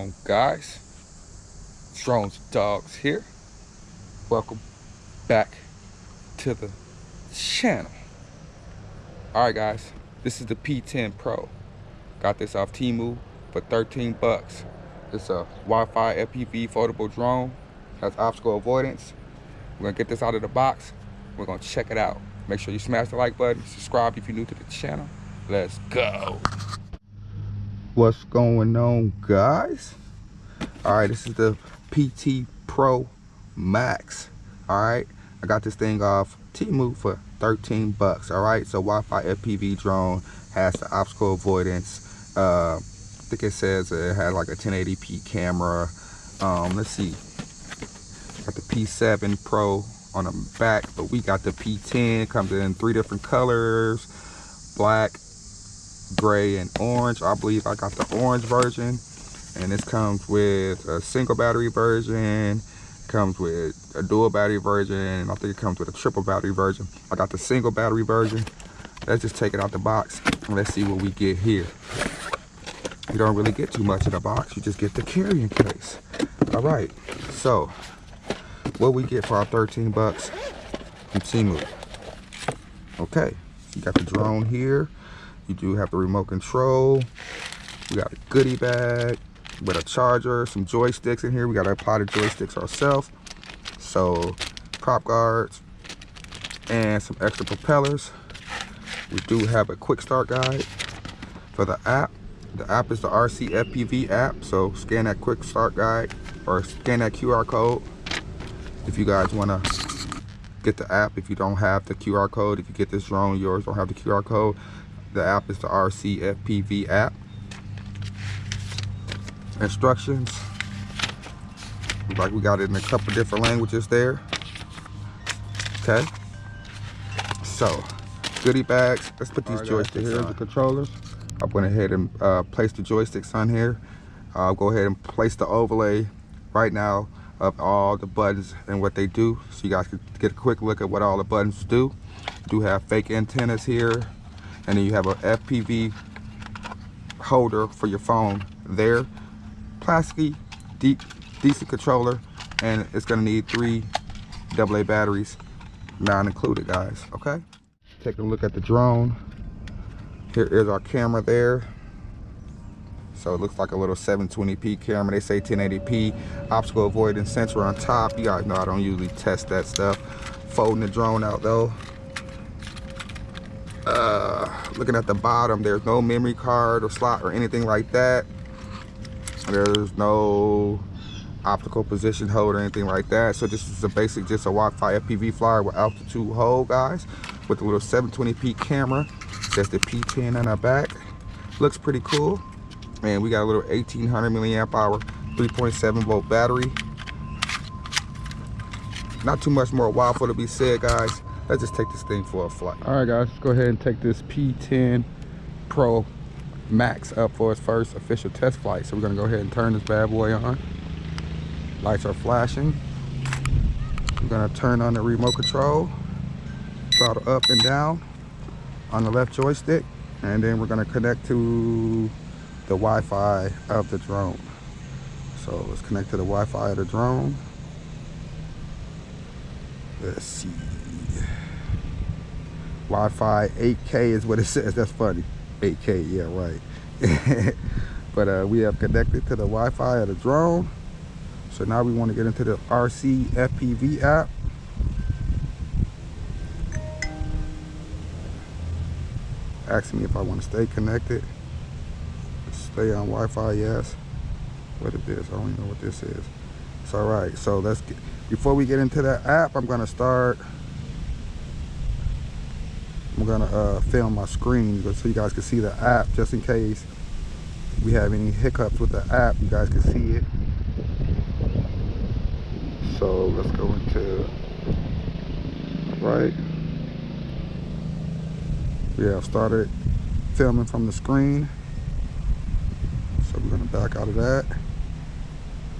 on, guys? Drones Dogs here. Welcome back to the channel. Alright guys, this is the P10 Pro. Got this off Temu for 13 bucks. It's a Wi-Fi FPV foldable drone. Has obstacle avoidance. We're gonna get this out of the box. We're gonna check it out. Make sure you smash the like button, subscribe if you're new to the channel. Let's go. What's going on, guys? Alright, this is the P10 Pro Max. Alright, I got this thing off Temu for 13 bucks. Alright, so Wi-Fi FPV drone, has the obstacle avoidance. I think it says it had like a 1080p camera. Let's see, got the P7 Pro on the back, but we got the P10. Comes in 3 different colors: black, gray, and orange. I believe I got the orange version, and this comes with a single battery version, comes with a dual battery version, and I think it comes with a triple battery version. I got the single battery version. Let's just take it out the box and let's see what we get here. You don't really get too much in the box, you just get the carrying case. All right, so what we get for our 13 bucks from Temu. Okay, you got the drone here. You do have the remote control. We got a goodie bag with a charger, some joysticks in here. We got to apply the joysticks ourselves. So prop guards and some extra propellers. We do have a quick start guide for the app. The app is the RC FPV app. So scan that quick start guide or scan that QR code if you guys want to get the app. If you don't have the QR code, if you get this drone, yours don't have the QR code. The app is the RC FPV app. Instructions, like we got it in a couple different languages there. Okay, so goodie bags. Let's put these joysticks here, the controllers. I went ahead and placed the joysticks on here. I'll go ahead and place the overlay right now of all the buttons and what they do, so you guys can get a quick look at what all the buttons do. You do have fake antennas here, and then you have a FPV holder for your phone there. Plasticky, decent controller, and it's gonna need 3 AA batteries, not included, guys. Okay, take a look at the drone. Here is our camera there. So it looks like a little 720p camera. They say 1080p, obstacle avoidance sensor on top. You guys know I don't usually test that stuff. Folding the drone out though. Looking at the bottom, there's no memory card or slot or anything like that. There's no optical position hold or anything like that. So this is a basic, just a Wi-Fi FPV flyer with altitude hold, guys, with a little 720p camera. Says the P10 on the back. Looks pretty cool. And we got a little 1800 milliamp hour 3.7 volt battery. Not too much more waffle to be said, guys. Let's just take this thing for a flight. All right, guys, let's go ahead and take this P10 Pro Max up for its first official test flight. So we're gonna go ahead and turn this bad boy on. Lights are flashing. I'm gonna turn on the remote control, throttle up and down on the left joystick, and then we're gonna connect to the Wi-Fi of the drone. So let's connect to the Wi-Fi of the drone. Let's see. Wi-Fi 8K is what it says. That's funny. 8K, yeah, right. But we have connected to the Wi-Fi of the drone. So now we want to get into the RC FPV app. Asking me if I want to stay connected. Stay on Wi-Fi, yes. What is this? I don't even know what this is. It's all right. So let's get, before we get into that app, I'm gonna film my screen so you guys can see the app, just in case we have any hiccups with the app, you guys can see it. So let's go into, right. We have started filming from the screen. So we're gonna back out of that.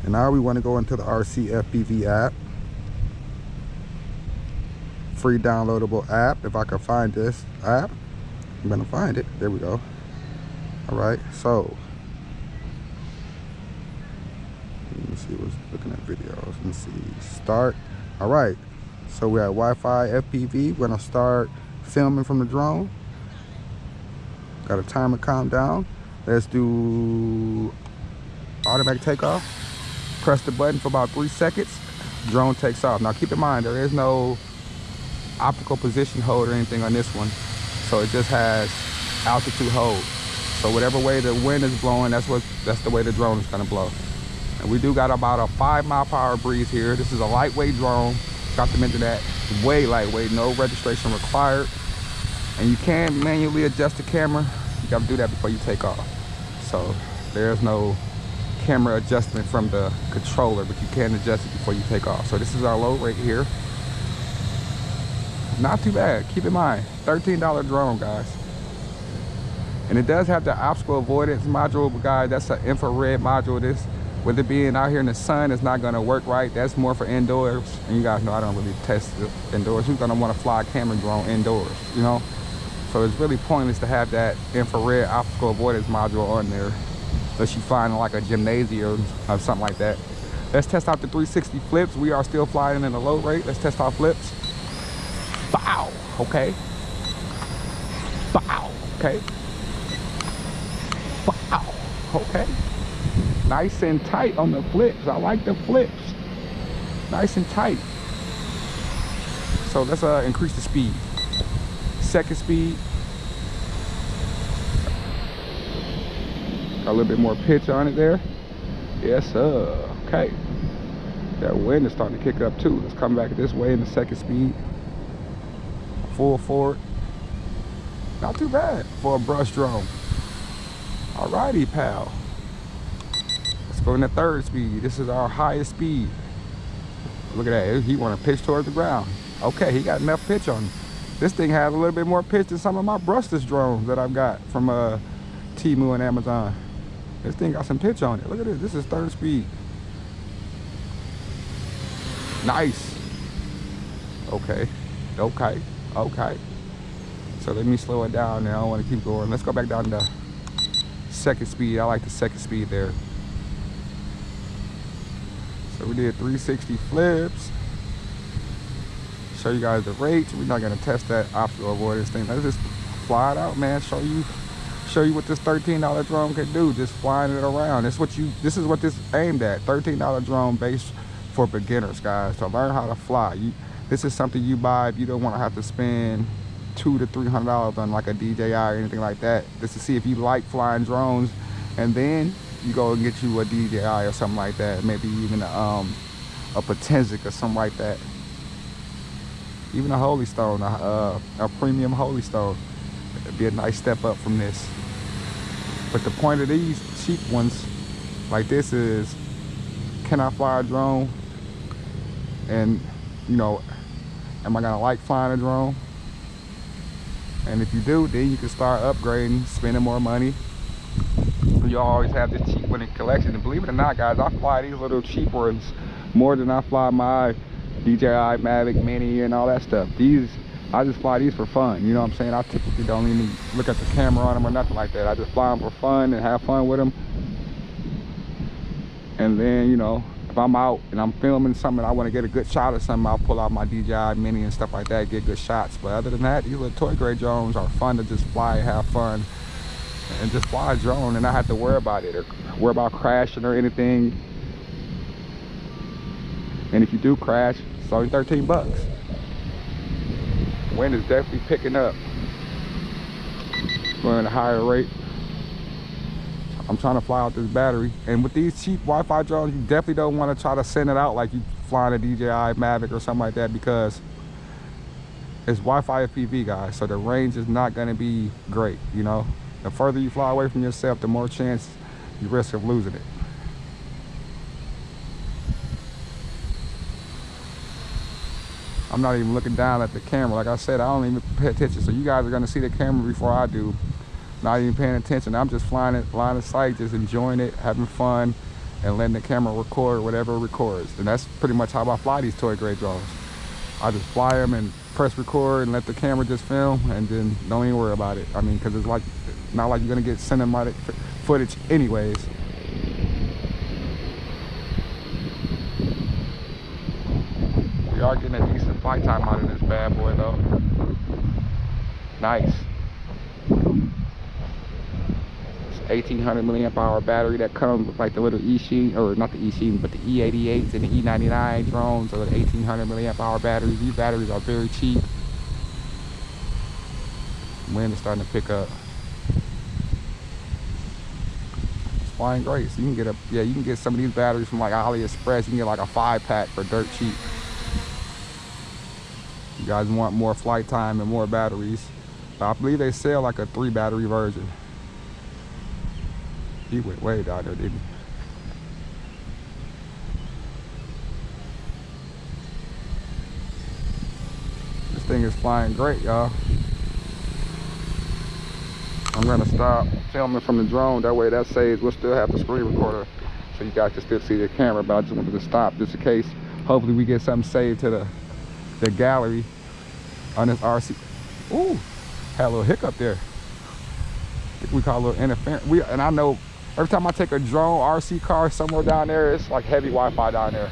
And now we want to go into the RC FPV app. Free downloadable app. If I can find this app, I'm gonna find it. There we go. All right, so Let me see what's looking at videos. Let me see. Start. All right. So we're at Wi-Fi FPV. We're gonna start filming from the drone. Got a timer countdown. Let's do automatic takeoff. Press the button for about 3 seconds. Drone takes off. Now keep in mind, there is no optical position hold or anything on this one. So it just has altitude hold. So whatever way the wind is blowing, that's the way the drone is gonna blow. And we do got about a 5-mile-per-hour breeze here. This is a lightweight drone. Got to mention that. Way lightweight, no registration required. And you can manually adjust the camera. You gotta do that before you take off. So there's no camera adjustment from the controller, but you can adjust it before you take off. So this is our load rate here. Not too bad. Keep in mind, $13 drone, guys. And it does have the obstacle avoidance module, but guys, that's an infrared module. This, with it being out here in the sun, it's not gonna work right. That's more for indoors. And you guys know I don't really test it indoors. Who's gonna wanna fly a camera drone indoors, you know? So it's really pointless to have that infrared obstacle avoidance module on there, unless you find like a gymnasium or something like that. Let's test out the 360 flips. We are still flying in the low rate. Let's test our flips. Bow, okay. Bow, okay. Bow, okay. Nice and tight on the flips. I like the flips. Nice and tight. So let's increase the speed. Second speed. Got a little bit more pitch on it there. Yes, sir. Okay. That wind is starting to kick up too. Let's come back this way in the second speed. Full forward. Not too bad for a brush drone. Alrighty, pal. Let's go in the third speed. This is our highest speed. Look at that. He want to pitch towards the ground. Okay, he got enough pitch on him. This thing has a little bit more pitch than some of my brushless drones that I've got from Temu and Amazon. This thing got some pitch on it. Look at this. This is third speed. Nice. Okay. Okay. Okay. So let me slow it down now. I don't want to keep going. Let's go back down to second speed. I like the second speed there. So we did 360 flips. Show you guys the rates. We're not gonna test that obstacle avoidance thing. Let's just fly it out, man. Show you what this $13 drone can do. Just flying it around. This is what this aimed at. $13 drone base for beginners, guys. To learn how to fly. This is something you buy if you don't want to have to spend $200 to $300 on like a DJI or anything like that. Just to see if you like flying drones, and then you go and get you a DJI or something like that. Maybe even a P10 or something like that. Even a Holy Stone, a premium Holy Stone. It'd be a nice step up from this. But the point of these cheap ones like this is, can I fly a drone? And, you know, am I gonna like flying a drone? And if you do, then you can start upgrading, spending more money. You always have this cheap one in collection. And believe it or not, guys, I fly these little cheap ones more than I fly my DJI Mavic Mini and all that stuff. I just fly these for fun, you know what I'm saying? I typically don't even look at the camera on them or nothing like that. I just fly them for fun and have fun with them. And then, you know, if I'm out and I'm filming something, I want to get a good shot of something, I'll pull out my DJI Mini and stuff like that, get good shots. But other than that, these little toy grade drones are fun to just fly, have fun, and just fly a drone and not have to worry about it or worry about crashing or anything. And if you do crash, it's only 13 bucks. Wind is definitely picking up. Going at a higher rate. I'm trying to fly out this battery. And with these cheap Wi-Fi drones, you definitely don't want to try to send it out like you flying a DJI Mavic or something like that, because it's Wi-Fi FPV, guys. So the range is not going to be great, you know. The further you fly away from yourself, the more chance you risk of losing it. I'm not even looking down at the camera. Like I said, I don't even pay attention. So you guys are gonna see the camera before I do. Not even paying attention. I'm just flying it, line of sight, just enjoying it, having fun, and letting the camera record whatever it records. And that's pretty much how I fly these toy grade drones. I just fly them and press record and let the camera just film, and then don't even worry about it. I mean, because it's like, not like you're gonna get cinematic footage anyways. are getting a decent flight time out of this bad boy though. Nice. 1800 milliamp hour battery that comes with like the little E-Sheen, or not the E-Sheen, but the E88s and the E99 drones, or the 1800 milliamp hour batteries. These batteries are very cheap. Wind is starting to pick up. It's flying great. So you can get you can get some of these batteries from like AliExpress. You can get like a 5-pack for dirt cheap. You guys want more flight time and more batteries. I believe they sell like a 3-battery version. He went way down there, didn't he? This thing is flying great, y'all. I'm gonna stop filming from the drone. That way that saves. We'll still have the screen recorder so you guys can still see the camera, but I just wanted to stop just in case. Hopefully we get something saved to the gallery on this RC. Ooh, had a little hiccup there. I think we call it a little interference. And I know every time I take a drone RC car somewhere down there, it's like heavy Wi-Fi down there.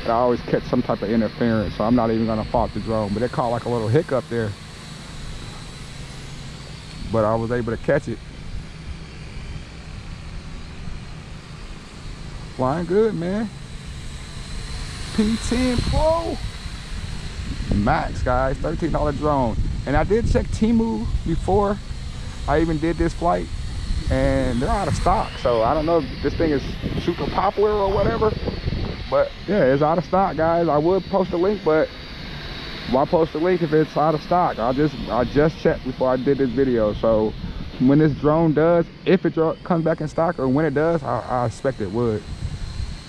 And I always catch some type of interference, so I'm not even gonna fault the drone. But it caught like a little hiccup there. But I was able to catch it. Flying good, man. P10 Pro Max, guys, $13 drone. And I did check Temu before I even did this flight, and they're out of stock. So I don't know if this thing is super popular or whatever, but yeah, it's out of stock, guys. I would post a link, but why post a link if it's out of stock? I just checked before I did this video. So when this drone does, if it comes back in stock, or when it does, I expect it would.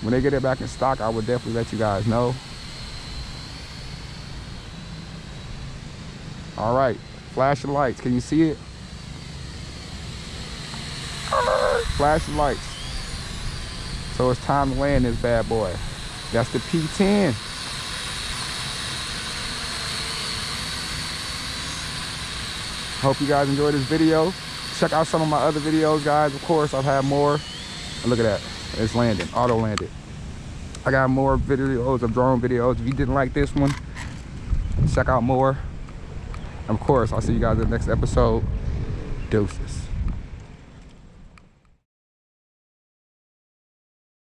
When they get it back in stock, I would definitely let you guys know. All right, flashing lights. Can you see it? Flashing lights. So it's time to land this bad boy. That's the P10. Hope you guys enjoyed this video. Check out some of my other videos, guys. Of course, I've had more. And look at that. It's landing. Auto landed. I got more videos of drone videos. If you didn't like this one, check out more. Of course, I'll see you guys in the next episode. Deuces.